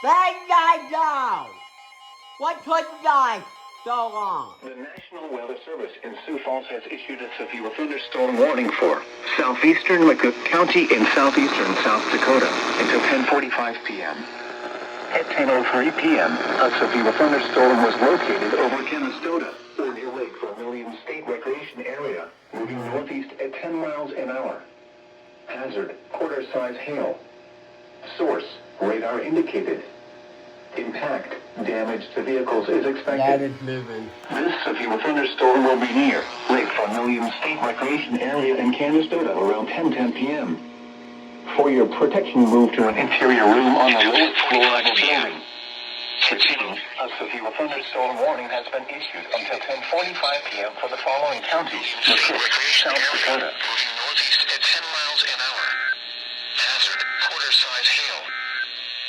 Let know. What took you guys so long? The National Weather Service in Sioux Falls has issued a severe thunderstorm warning for southeastern McCook County in southeastern South Dakota until 10:45 p.m. At 10:03 p.m., a severe thunderstorm was located over Canastota, or near Lake Vermilion State Recreation Area, moving northeast at 10 miles an hour. Hazard, quarter-size hail. Source, radar indicated. Impact, damage to vehicles is expected. That is moving. This severe thunderstorm will be near Lake Vermilion State Recreation Area in Canastota around 10:10 p.m. For your protection, move to an interior room on the lowest floor of the building. Repeating, a severe thunderstorm warning has been issued until 10:45 p.m. for the following counties: McCook, South Dakota. Moving northeast at 10 miles an hour. Hazard, quarter-size hail.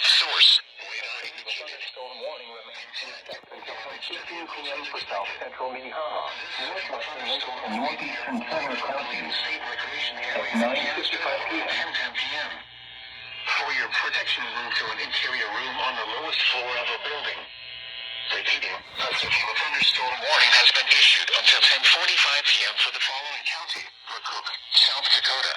Source, radar indicated. Thunderstorm warning remains in effect until 10:15 p.m. for South Central Minnehaha, northwestern Lincoln, and northeastern Turner counties. At 9:55 p.m. 10:10 p.m. For your protection, move to an interior room on the lowest floor of a building. Repeating, a severe thunderstorm warning has been issued until 10:45 p.m. for the following county: McCook, South Dakota.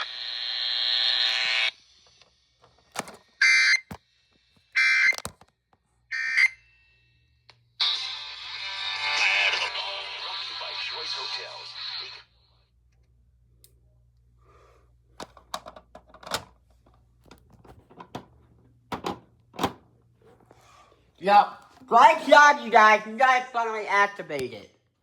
Brought to you by Choice Hotels. Yep. Great job, you guys. You guys finally activated.